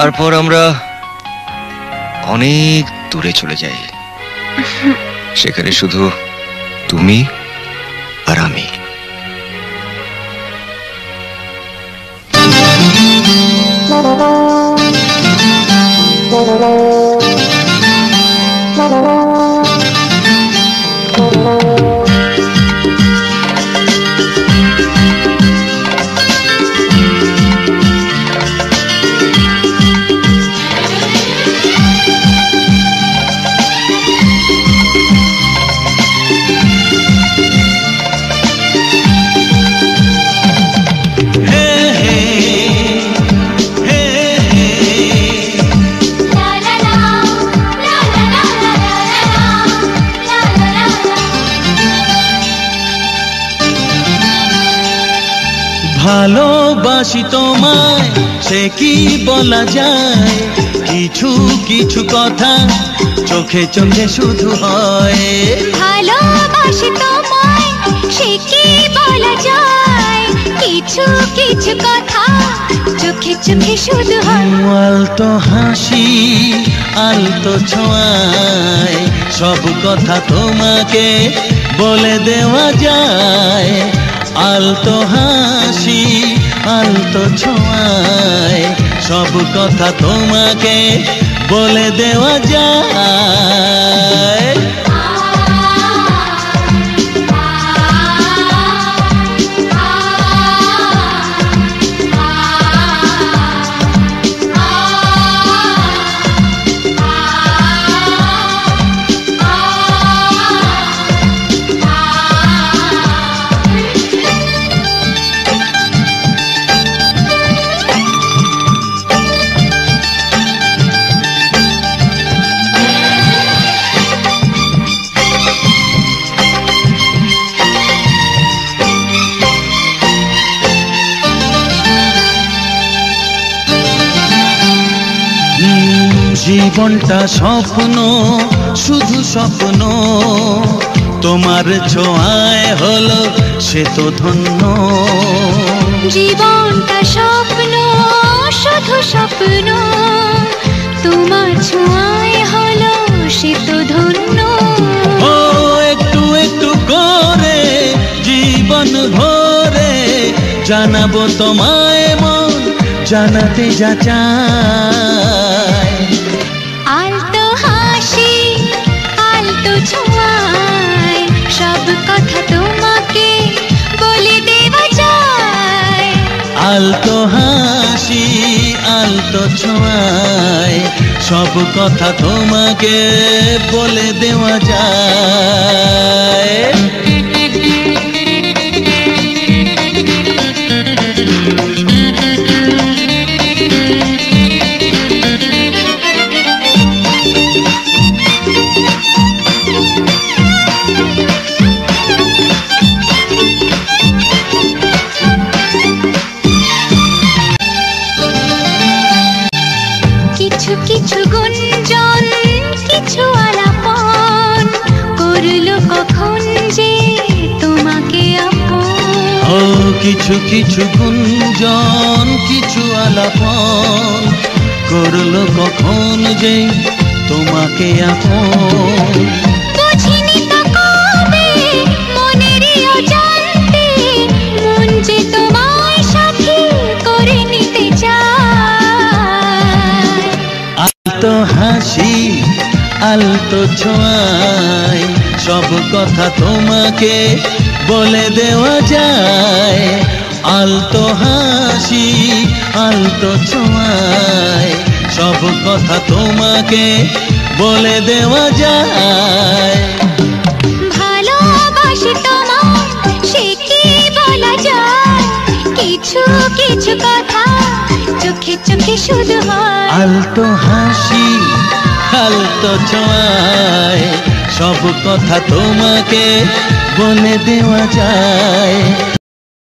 তারপর আমরা অনেক দূরে চলে যাই, সেখানে শুধু তুমি আর আমি। ভালোবাসি তোমায় সে কি বলা যায়, কিছু কিছু কথা চোখে চোখে শুধু হয়। ভালোবাসি তোমায় সে কি বলা যায়, কিছু কিছু কথা চোখে চোখে শুধু হয়। আলতো হাসি আলতো ছোঁয়ায় সব কথা তোমাকে বলে দেওয়া যায়। আলতো হাসি আলতো ছোঁয়ায় সব কথা তোমাকে বলে দেওয়া যায়। জীবনটা স্বপ্ন শুধু স্বপ্ন, তোমার ছোঁয়ায় হলো সে তো ধন্য। জীবনটা স্বপ্ন শুধু স্বপ্ন, তোমার ছোঁয়ায় হলো সে তো ধন্য। ও একটু একটু করে জীবন ভরে জানাবো তোমায় মন জানাতে যা চায়। আলতো হাসি আলতো ছোঁয়ায় সব কথা তোমাকে বলে দেওয়া যায়। আলতো হাসি আলতো ছোঁয়ায় সব কথা তোমাকে বলে দেওয়া যায়। কিছু কিছু গুঞ্জন কিছু আলাপন করলো কখন যে তোমাকে আপন। ও কিছু কিছু গুঞ্জন কিছু আলাপন করলো কখন যে তোমাকে আপন। বুঝিনি তো কবে মনেরই অজান্তে মন যে তোমায় সাথী করে নিতে চায়। আলতো হাসি আলতো ছোঁয়ায় সব কথা তোমাকে বলে দেওয়া যায়। আলতো হাসি আলতো ছোঁয়ায় সব কথা তোমাকে বলে দেওয়া যায়। ভালোবাসি তোমায় সে কি বলা যায়, কিছু কিছু কথা চোখে চোখে শুধু হয়। আলতো হাসি আলতো ছোঁয়ায় সব কথা তোমাকে বলে দেওয়া যায়।